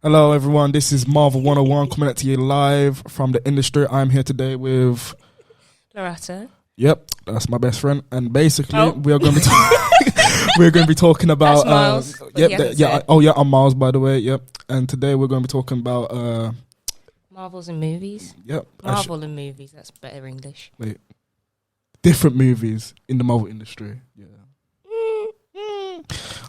Hello, everyone. This is Marvel 101 coming at you live from the industry. I'm here today with Lerato. Yep, that's my best friend. And basically, we are going to be we're going to be talking about Myles. I'm Myles, by the way. Yep. And today we're going to be talking about Marvels and movies. Yep. Marvel and movies. That's better English. Wait. Different movies in the Marvel industry. Yeah.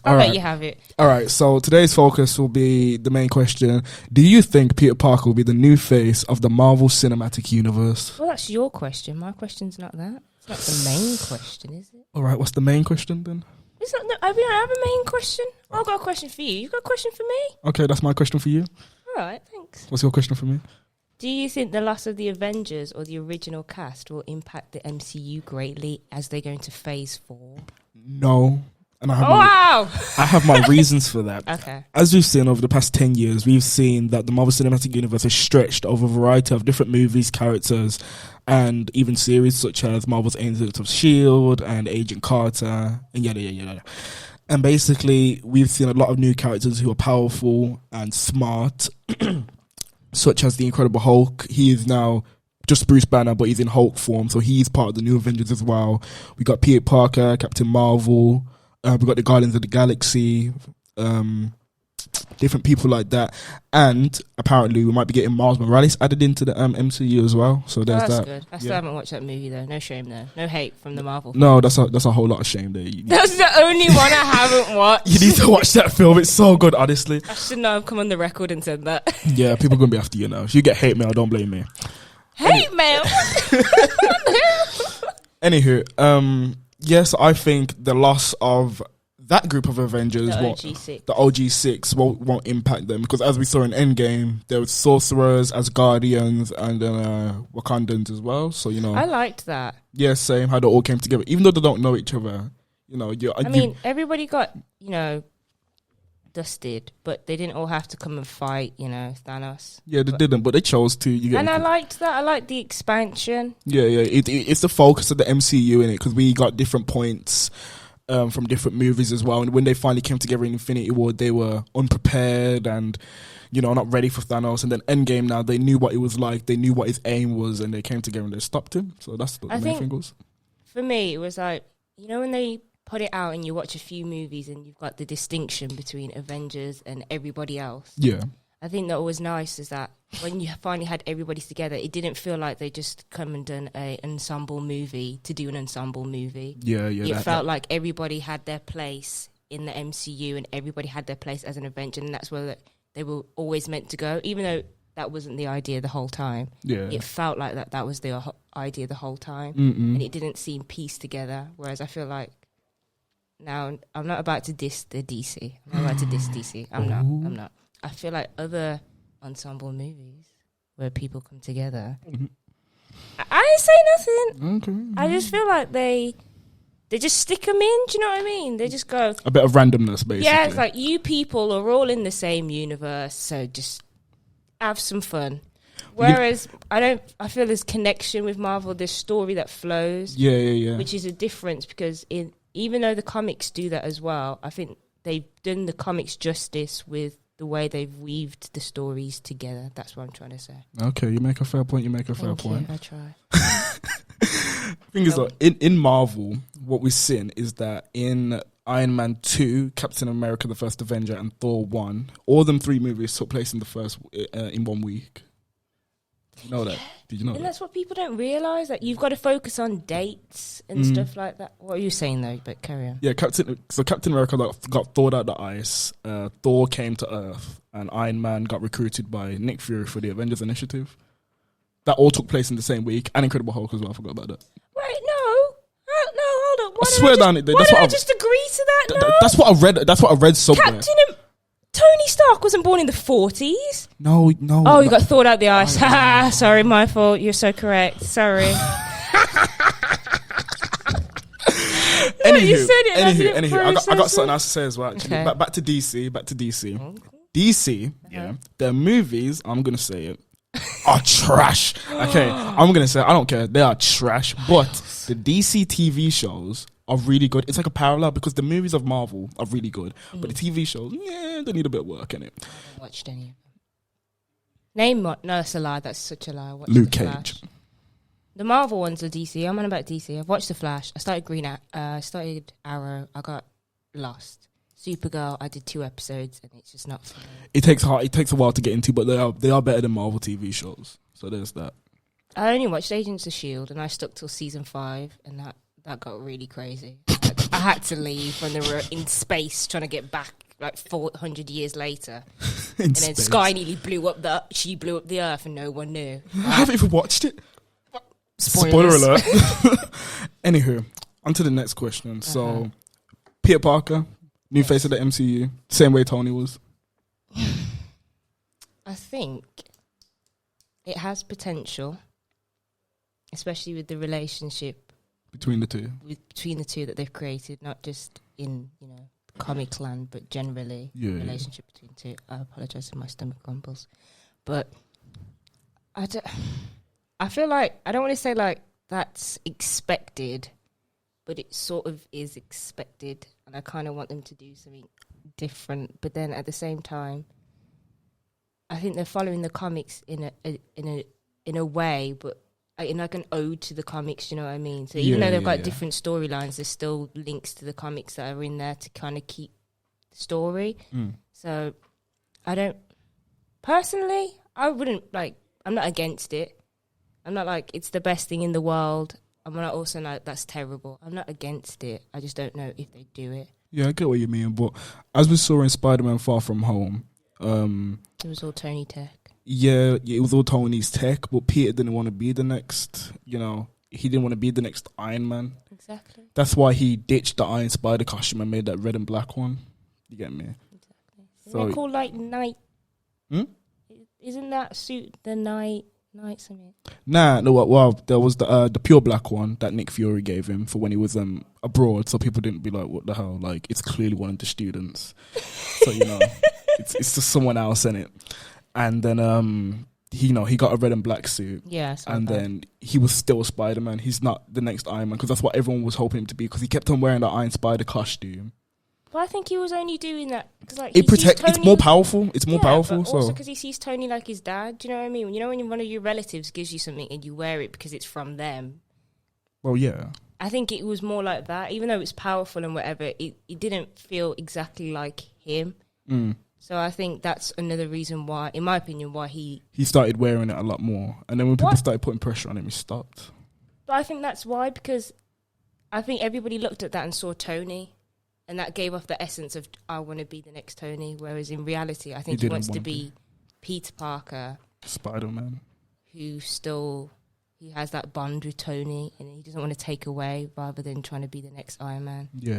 I'll let you have it. All right, so today's focus will be the main question. Do you think Peter Parker will be the new face of the Marvel Cinematic Universe? Well, that's your question. My question's not that. It's not the main question, is it? All right, what's the main question then? It's not. We don't have a main question. I've got a question for you. You got a question for me? Okay, that's my question for you. All right, thanks. What's your question for me? Do you think the loss of the Avengers or the original cast will impact the MCU greatly as they go into Phase 4? No. And I have my reasons for that. Okay. As we've seen over the past 10 years, we've seen that the Marvel Cinematic Universe has stretched over a variety of different movies, characters, and even series such as Marvel's Agents of S.H.I.E.L.D. and Agent Carter, and yada, yada, yada. And basically, we've seen a lot of new characters who are powerful and smart, such as the Incredible Hulk. He is now just Bruce Banner, but he's in Hulk form, so he's part of the new Avengers as well. We got Peter Parker, Captain Marvel. We got the Guardians of the Galaxy, different people like that, and apparently we might be getting Miles Morales added into the MCU as well. So there's that's that. Good. I still haven't watched that movie though. No shame there. No hate from the Marvel. No, that's a whole lot of shame there. That's the only one I haven't watched. You need to watch that film. It's so good, honestly. I should not have come on the record and said that. Yeah, people are gonna be after you now. If you get hate mail, don't blame me. Hate mail. Anywho, yes, I think the loss of that group of Avengers, the OG6, won't impact them, because as we saw in Endgame, there was sorcerers as Guardians and Wakandans as well. So I liked that. Yeah, same. How they all came together, even though they don't know each other. Everybody got dusted, but they didn't all have to come and fight. Thanos. Yeah, they didn't, but they chose to. I liked that. I liked the expansion. Yeah. It's the focus of the MCU in it, because we got different points from different movies as well. And when they finally came together in Infinity War, they were unprepared and not ready for Thanos. And then Endgame, now they knew what it was like. They knew what his aim was, and they came together and they stopped him. So that's the main thing was. For me, it was like when they put it out and you watch a few movies and you've got the distinction between Avengers and everybody else. Yeah. I think that was nice is that when you finally had everybody together, it didn't feel like they just come and done an ensemble movie to do an ensemble movie. Yeah. It felt like everybody had their place in the MCU and everybody had their place as an Avenger, and that's where they were always meant to go, even though that wasn't the idea the whole time. Yeah. It felt like that was the idea the whole time. Mm-mm. And it didn't seem pieced together, whereas I feel like now I'm not about to diss the DC. I'm not about to diss DC. I'm not. I feel like other ensemble movies where people come together. Mm-hmm. I didn't say nothing. Okay. I just feel like they just stick them in. Do you know what I mean? They just go a bit of randomness, basically. Yeah, it's like you people are all in the same universe, so just have some fun. Whereas I feel there's connection with Marvel. There's story that flows. Yeah. Which is a difference, because even though the comics do that as well, I think they've done the comics justice with the way they've weaved the stories together. That's what I'm trying to say. Okay, you make a fair point. Thank you, I try. Thing is, in Marvel, what we've seen is that in Iron Man 2, Captain America, the First Avenger, and Thor 1, all them three movies took place in the first in 1 week. Did you know that? Did you know that? And that's what people don't realise, that you've got to focus on dates and stuff like that. What are you saying though? But carry on. Yeah, Captain America got thawed out the ice. Thor came to Earth, and Iron Man got recruited by Nick Fury for the Avengers Initiative. That all took place in the same week, and Incredible Hulk as well. I forgot about that. Wait, no, hold on. I swear down. Why did I just agree to that? No, that's what I read. That's what I read somewhere. Tony Stark wasn't born in the 40s. No. Oh, you got thawed out the ice. Sorry, my fault. You're so correct. Sorry. Anywho, I got something else to say as well. Actually, okay. back to DC. Okay. DC, yeah, their movies. I'm gonna say it. Are trash. Okay, I'm gonna say it, I don't care. They are trash. But the DC TV shows are really good. It's like a parallel, because the movies of Marvel are really good, but the TV shows, they need a bit of work in it. I haven't watched any of them. Name what? No, it's a lie. That's such a lie. I watched Luke The Cage. Flash. The Marvel ones are DC. I'm on about DC. I've watched The Flash. I started Arrow. I got lost. Supergirl. I did 2 episodes, and it's just not for me. It takes a while to get into, but they are better than Marvel TV shows. So there's that. I only watched Agents of S.H.I.E.L.D. and I stuck till season 5, and that got really crazy. I had to leave when they were in space trying to get back like 400 years later. And then Sky nearly blew up the Earth and no one knew. I haven't even watched it. Spoilers. Spoiler alert. Anywho, on to the next question. So, Peter Parker, new face of the MCU, same way Tony was. I think it has potential, especially with the relationship between the two that they've created, not just in comic land, but generally relationship between the two. I apologize if my stomach grumbles, but I feel like I don't want to say like that's expected, but it sort of is expected, and I kind of want them to do something different. But then at the same time, I think they're following the comics in a way, but in like an ode to the comics. You know what I mean? So even though they've got different storylines, there's still links to the comics that are in there to kind of keep the story. So I don't personally. I wouldn't like. I'm not against it. I'm not like it's the best thing in the world. I'm not also like that's terrible. I'm not against it. I just don't know if they do it. Yeah, I get what you mean. But as we saw in Spider-Man Far From Home, it was all Tony tech. Yeah, it was all Tony's tech, but Peter didn't want to be the next, he didn't want to be the next Iron Man. Exactly. That's why he ditched the Iron Spider costume and made that red and black one. You get me? Exactly. Isn't it called like Night? Hmm? Isn't that suit the Night something? Nah, no. Well, there was the pure black one that Nick Fury gave him for when he was abroad, so people didn't be like, "What the hell?" Like, it's clearly one of the students, so it's just someone else in it. And then he got a red and black suit. Yeah, and then he was still Spider-Man. He's not the next Iron Man because that's what everyone was hoping him to be because he kept on wearing the Iron Spider costume. But I think he was only doing that because like it's more powerful. It's more powerful. But also because he sees Tony like his dad. Do you know what I mean? When one of your relatives gives you something and you wear it because it's from them. Well, yeah. I think it was more like that. Even though it's powerful and whatever, it didn't feel exactly like him. So I think that's another reason why, in my opinion, why he started wearing it a lot more. And then when people started putting pressure on him, he stopped. But I think that's why, because I think everybody looked at that and saw Tony. And that gave off the essence of, I want to be the next Tony. Whereas in reality, I think he wants to be Peter Parker. Spider-Man. He has that bond with Tony. And he doesn't want to take away rather than trying to be the next Iron Man. Yeah.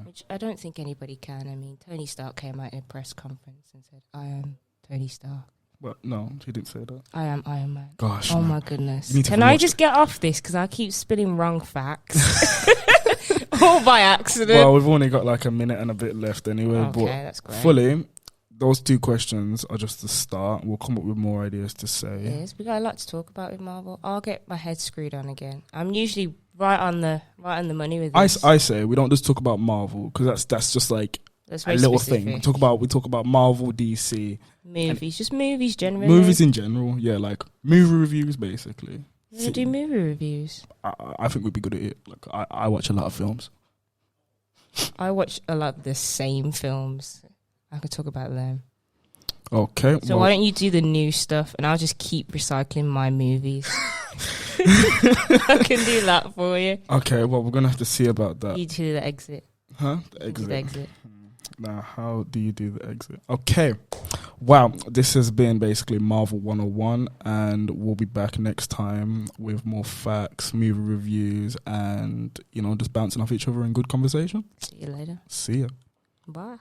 Which I don't think anybody can. I mean, Tony Stark came out in a press conference and said, I am Tony Stark. Well, no, he didn't say that. I am Iron Man. Gosh. Oh, man. my goodness. Can I just get off this? Because I keep spilling wrong facts. All by accident. Well, we've only got like a minute and a bit left anyway. Okay, but that's great. Fully, those 2 questions are just the start. We'll come up with more ideas to say. Yes, we got a lot to talk about with Marvel. I'll get my head screwed on again. I'm usually right on the money with this. I say we don't just talk about Marvel because that's just like that's a little thing. We talk about Marvel, DC, movies, just movies generally. Movies in general, yeah, like movie reviews basically. You do movie reviews? I think we'd be good at it. Like I watch a lot of films. I watch a lot of the same films. I could talk about them. Okay. So why don't you do the new stuff and I'll just keep recycling my movies. I can do that for you. Okay, well, we're going to have to see about that. You do the exit. Huh? The exit. The exit. Now, how do you do the exit? Okay. Wow. This has been basically Marvel 101, and we'll be back next time with more facts, movie reviews, and, just bouncing off each other in good conversation. See you later. See ya. Bye.